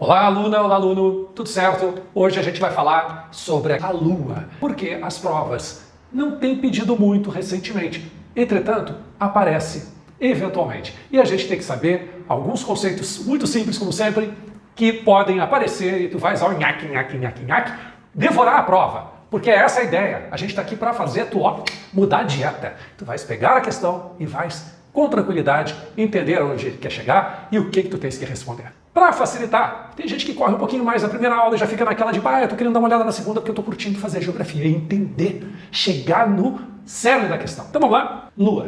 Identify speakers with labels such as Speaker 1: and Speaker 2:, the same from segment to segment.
Speaker 1: Olá, aluna, olá, aluno, tudo certo? Hoje a gente vai falar sobre a Lua, porque as provas não têm pedido muito recentemente. Entretanto, aparece eventualmente. E a gente tem que saber alguns conceitos muito simples, como sempre, que podem aparecer e tu vais ao nhaque, nhaque, nhaque, nhaque, devorar a prova. Porque essa é a ideia. A gente está aqui para fazer tu mudar a dieta. Tu vais pegar a questão e vais, com tranquilidade, entender onde quer chegar e o que tu tens que responder. Para facilitar, tem gente que corre um pouquinho mais na primeira aula e já fica naquela de eu tô querendo dar uma olhada na segunda porque eu tô curtindo fazer geografia e entender, chegar no cerne da questão. Então vamos lá? Lua.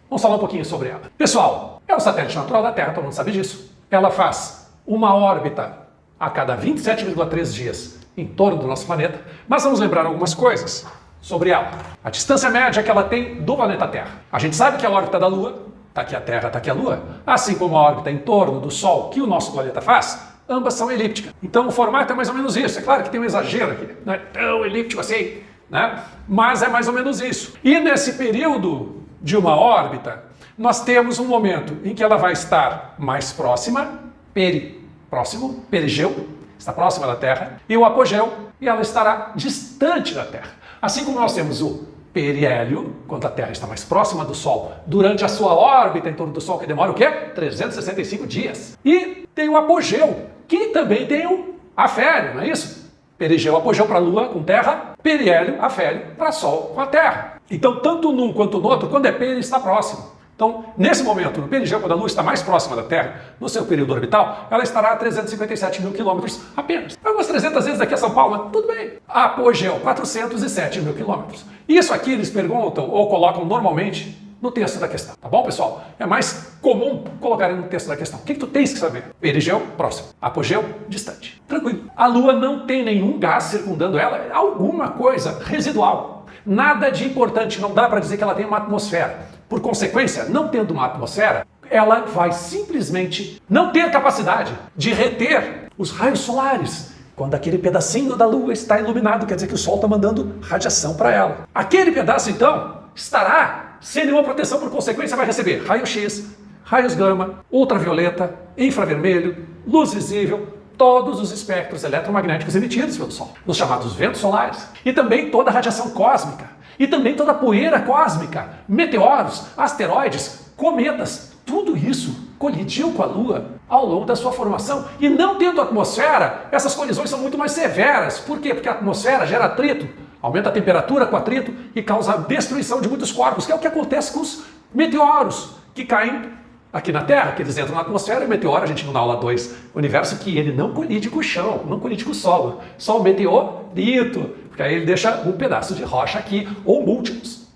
Speaker 1: Vamos falar um pouquinho sobre ela. Pessoal, é o satélite natural da Terra, todo mundo sabe disso. Ela faz uma órbita a cada 27,3 dias em torno do nosso planeta, mas vamos lembrar algumas coisas sobre ela. A distância média que ela tem do planeta Terra. A gente sabe que a órbita da Lua, tá aqui a Terra, tá aqui a Lua, assim como a órbita em torno do Sol que o nosso planeta faz, ambas são elípticas. Então o formato é mais ou menos isso. É claro que tem um exagero aqui, não é tão elíptico assim, né? Mas é mais ou menos isso. E nesse período de uma órbita, nós temos um momento em que ela vai estar mais próxima, perigeu, está próxima da Terra, e o apogeu, e ela estará distante da Terra. Assim como nós temos o periélio, quando a Terra está mais próxima do Sol, durante a sua órbita em torno do Sol, que demora o quê? 365 dias. E tem o apogeu, que também tem o afélio, não é isso? Perigeu, apogeu para a Lua com Terra, periélio, afélio para Sol com a Terra. Então, tanto num quanto no outro, quando é peri, está próximo. Então, nesse momento, no perigeu, quando a Lua está mais próxima da Terra, no seu período orbital, ela estará a 357 mil quilômetros apenas. Algumas 300 vezes daqui a São Paulo, mas tudo bem. Apogeu, 407 mil quilômetros. Isso aqui eles perguntam ou colocam normalmente no texto da questão, tá bom, pessoal? É mais comum colocarem no texto da questão. O que tu tens que saber? Perigeu, próximo. Apogeu, distante. Tranquilo. A Lua não tem nenhum gás circundando ela, é alguma coisa residual. Nada de importante, não dá para dizer que ela tem uma atmosfera. Por consequência, não tendo uma atmosfera, ela vai simplesmente não ter capacidade de reter os raios solares. Quando aquele pedacinho da Lua está iluminado, quer dizer que o Sol está mandando radiação para ela. Aquele pedaço, então, estará sem nenhuma proteção, por consequência, vai receber raio-x, raios gama, ultravioleta, infravermelho, luz visível, todos os espectros eletromagnéticos emitidos pelo Sol, os chamados ventos solares, e também toda a radiação cósmica. E também toda a poeira cósmica, meteoros, asteroides, cometas, tudo isso colidiu com a Lua ao longo da sua formação. E não tendo atmosfera, essas colisões são muito mais severas. Por quê? Porque a atmosfera gera atrito, aumenta a temperatura com atrito e causa destruição de muitos corpos, que é o que acontece com os meteoros que caem aqui na Terra, que eles entram na atmosfera, e o meteoro, a gente viu na aula 2, universo, que ele não colide com o chão, não colide com o solo, só o meteorito, porque aí ele deixa um pedaço de rocha aqui, ou múltiplos.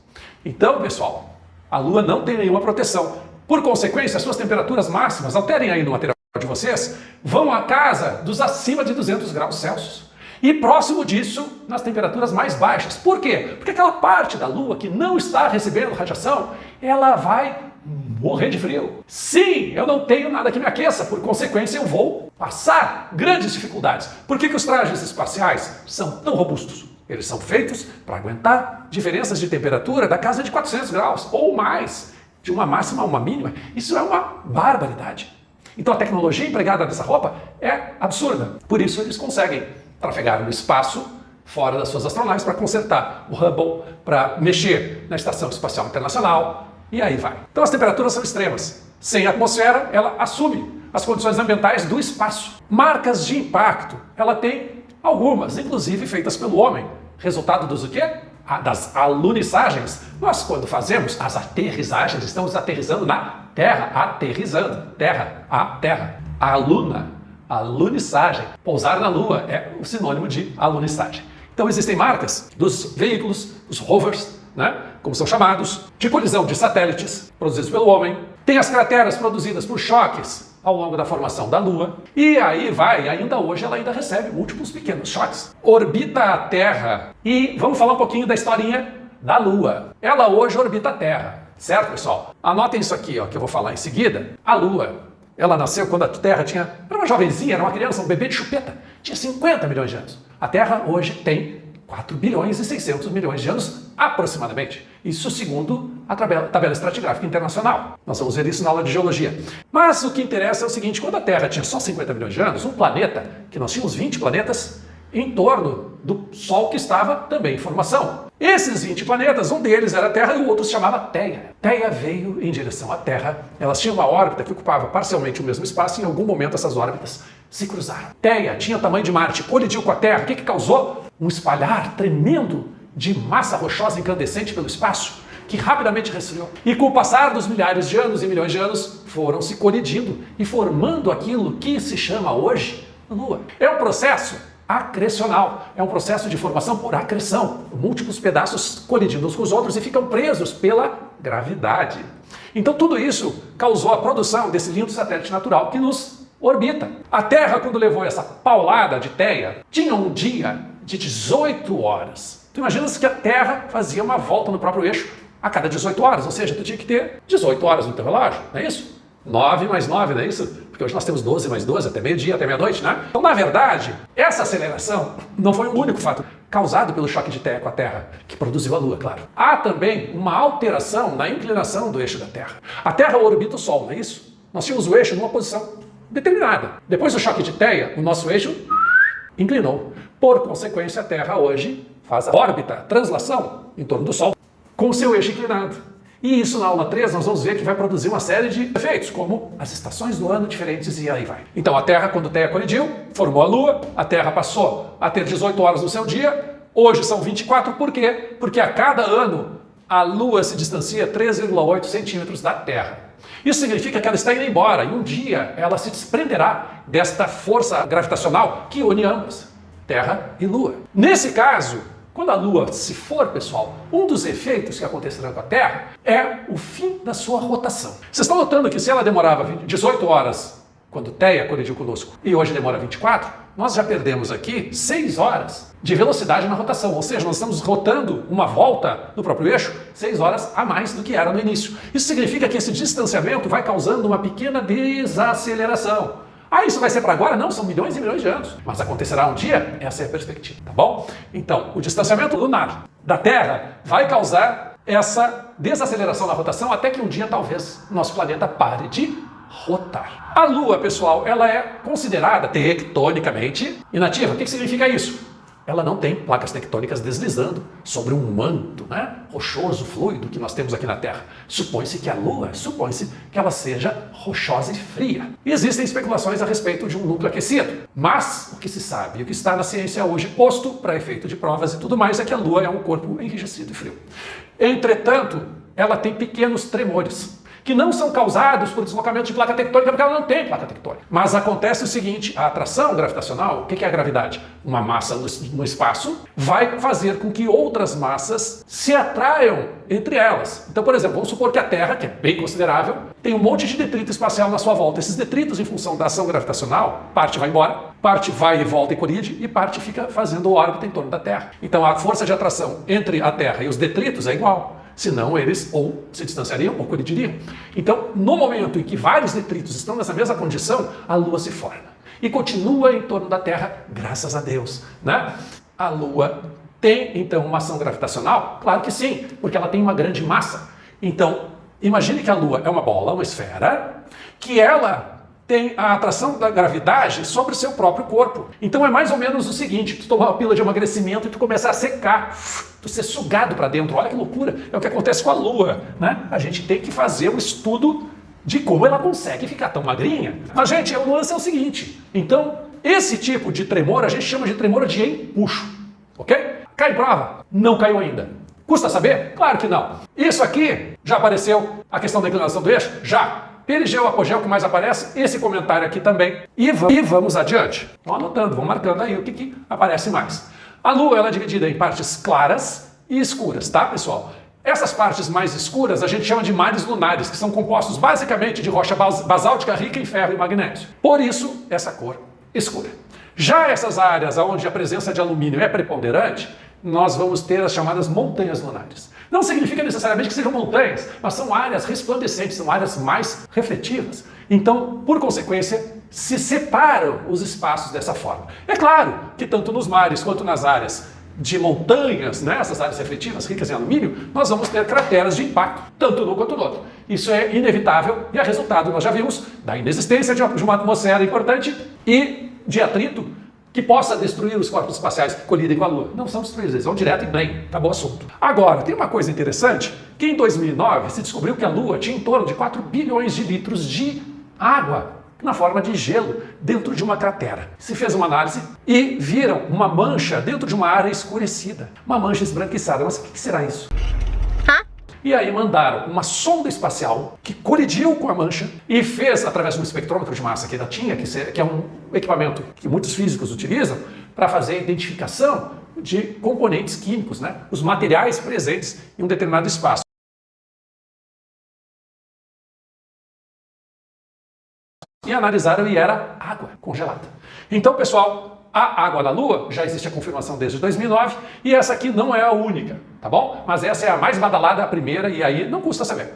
Speaker 1: Então, pessoal, a Lua não tem nenhuma proteção. Por consequência, as suas temperaturas máximas, alterem aí no material de vocês, vão à casa dos acima de 200 graus Celsius. E próximo disso, nas temperaturas mais baixas. Por quê? Porque aquela parte da Lua que não está recebendo radiação, ela vai morrer de frio. Sim, eu não tenho nada que me aqueça, por consequência eu vou passar grandes dificuldades. Por que os trajes espaciais são tão robustos? Eles são feitos para aguentar diferenças de temperatura da casa de 400 graus ou mais, de uma máxima a uma mínima. Isso é uma barbaridade. Então a tecnologia empregada nessa roupa é absurda. Por isso eles conseguem trafegar no espaço fora das suas astronaves para consertar o Hubble, para mexer na Estação Espacial Internacional, e aí vai. Então as temperaturas são extremas. Sem atmosfera, ela assume as condições ambientais do espaço. Marcas de impacto, ela tem algumas, inclusive feitas pelo homem. Resultado dos o quê? Das alunissagens. Nós, quando fazemos as aterrissagens, estamos aterrissando na Terra. Aterrissando. Terra. A Terra. A alunissagem. Pousar na Lua é o sinônimo de alunissagem. Então existem marcas dos veículos, os rovers, né, como são chamados, de colisão de satélites produzidos pelo homem. Tem as crateras produzidas por choques ao longo da formação da Lua. E aí vai, ainda hoje ela ainda recebe múltiplos pequenos choques. Orbita a Terra. E vamos falar um pouquinho da historinha da Lua. Ela hoje orbita a Terra, certo, pessoal? Anotem isso aqui, ó, que eu vou falar em seguida. A Lua, ela nasceu quando a Terra era uma jovenzinha, era uma criança, um bebê de chupeta. Tinha 50 milhões de anos. A Terra hoje tem 4 bilhões e 600 milhões de anos aproximadamente. Isso segundo a tabela estratigráfica internacional. Nós vamos ver isso na aula de geologia. Mas o que interessa é o seguinte, quando a Terra tinha só 50 milhões de anos, um planeta, que nós tínhamos 20 planetas, em torno do Sol que estava também em formação. Esses 20 planetas, um deles era a Terra e o outro se chamava Theia. Theia veio em direção à Terra. Elas tinham uma órbita que ocupava parcialmente o mesmo espaço e em algum momento essas órbitas se cruzaram. Theia tinha o tamanho de Marte, colidiu com a Terra. O que causou? Um espalhar tremendo de massa rochosa incandescente pelo espaço, que rapidamente resfriou. E com o passar dos milhares de anos e milhões de anos, foram se colidindo e formando aquilo que se chama hoje Lua. É um processo acrecional, é um processo de formação por acreção, múltiplos pedaços colidindo uns com os outros e ficam presos pela gravidade. Então tudo isso causou a produção desse lindo satélite natural que nos orbita. A Terra, quando levou essa paulada de Theia, tinha um dia de 18 horas. Tu imaginas que a Terra fazia uma volta no próprio eixo a cada 18 horas, ou seja, tu tinha que ter 18 horas no teu relógio, não é isso? 9 mais 9, não é isso? Porque hoje nós temos 12 mais 12, até meio-dia, até meia-noite, né? Então, na verdade, essa aceleração não foi o único fato causado pelo choque de Theia com a Terra, que produziu a Lua, claro. Há também uma alteração na inclinação do eixo da Terra. A Terra orbita o Sol, não é isso? Nós tínhamos o eixo numa posição determinada. Depois do choque de Theia, o nosso eixo inclinou. Por consequência, a Terra hoje faz a órbita, a translação em torno do Sol, com o seu eixo inclinado. E isso na aula 3 nós vamos ver que vai produzir uma série de efeitos, como as estações do ano diferentes e aí vai. Então a Terra, quando Theia colidiu, formou a Lua, a Terra passou a ter 18 horas no seu dia, hoje são 24, por quê? Porque a cada ano a Lua se distancia 3,8 centímetros da Terra. Isso significa que ela está indo embora e um dia ela se desprenderá desta força gravitacional que une ambas, Terra e Lua. Nesse caso, quando a Lua se for, pessoal, um dos efeitos que acontecerão com a Terra é o fim da sua rotação. Vocês estão notando que se ela demorava 18 horas quando Theia colidiu conosco e hoje demora 24, nós já perdemos aqui 6 horas de velocidade na rotação, ou seja, nós estamos rotando uma volta no próprio eixo 6 horas a mais do que era no início. Isso significa que esse distanciamento vai causando uma pequena desaceleração. Ah, isso vai ser para agora? Não, são milhões e milhões de anos. Mas acontecerá um dia? Essa é a perspectiva, tá bom? Então, o distanciamento lunar da Terra vai causar essa desaceleração na rotação até que um dia, talvez, nosso planeta pare de rotar. A Lua, pessoal, ela é considerada tectonicamente inativa. O que significa isso? Ela não tem placas tectônicas deslizando sobre um manto, né, rochoso, fluido que nós temos aqui na Terra. Supõe-se que a Lua, que ela seja rochosa e fria. E existem especulações a respeito de um núcleo aquecido. Mas o que se sabe, o que está na ciência hoje posto para efeito de provas e tudo mais, é que a Lua é um corpo enrijecido e frio. Entretanto, ela tem pequenos tremores, que não são causados por deslocamento de placa tectônica, porque ela não tem placa tectônica. Mas acontece o seguinte, a atração gravitacional, o que é a gravidade? Uma massa no espaço vai fazer com que outras massas se atraiam entre elas. Então, por exemplo, vamos supor que a Terra, que é bem considerável, tem um monte de detrito espacial na sua volta. Esses detritos, em função da ação gravitacional, parte vai embora, parte vai e volta e colide, e parte fica fazendo órbita em torno da Terra. Então, a força de atração entre a Terra e os detritos é igual. Senão eles ou se distanciariam ou colidiriam. Então, no momento em que vários detritos estão nessa mesma condição, a Lua se forma e continua em torno da Terra, graças a Deus, né? A Lua tem, então, uma ação gravitacional? Claro que sim, porque ela tem uma grande massa. Então, imagine que a Lua é uma bola, uma esfera, que ela tem a atração da gravidade sobre o seu próprio corpo. Então é mais ou menos o seguinte, tu toma uma pílula de emagrecimento e tu começa a secar, tu ser sugado para dentro. Olha que loucura, é o que acontece com a Lua, né? A gente tem que fazer um estudo de como ela consegue ficar tão magrinha. Mas, gente, o lance é o seguinte, então, esse tipo de tremor a gente chama de tremor de empuxo, ok? Cai em prova? Não caiu ainda. Custa saber? Claro que não. Isso aqui, já apareceu a questão da inclinação do eixo? Já. Perigeu, apogeu, que mais aparece? Esse comentário aqui também. E vamos adiante. Vão anotando, vão marcando aí o que aparece mais. A Lua ela é dividida em partes claras e escuras, tá, pessoal? Essas partes mais escuras a gente chama de mares lunares, que são compostos basicamente de rocha basáltica rica em ferro e magnésio. Por isso, essa cor escura. Já essas áreas onde a presença de alumínio é preponderante, nós vamos ter as chamadas montanhas lunares. Não significa necessariamente que sejam montanhas, mas são áreas resplandecentes, são áreas mais refletivas. Então, por consequência, se separam os espaços dessa forma. É claro que tanto nos mares quanto nas áreas de montanhas, né, essas áreas refletivas ricas em alumínio, nós vamos ter crateras de impacto, tanto num quanto no outro. Isso é inevitável e é resultado, nós já vimos, da inexistência de uma atmosfera importante e de atrito que possa destruir os corpos espaciais que colidem com a Lua. Não são destruídos, eles vão direto e bem, acabou o assunto. Agora, tem uma coisa interessante, que em 2009 se descobriu que a Lua tinha em torno de 4 bilhões de litros de água na forma de gelo dentro de uma cratera. Se fez uma análise e viram uma mancha dentro de uma área escurecida, uma mancha esbranquiçada. Mas o que será isso? E aí mandaram uma sonda espacial que colidiu com a mancha e fez, através de um espectrômetro de massa que ainda tinha, que é um equipamento que muitos físicos utilizam para fazer a identificação de componentes químicos, né? Os materiais presentes em um determinado espaço. E analisaram e era água congelada. Então, pessoal, a água da Lua já existe a confirmação desde 2009 e essa aqui não é a única, tá bom? Mas essa é a mais badalada, a primeira, e aí não custa saber.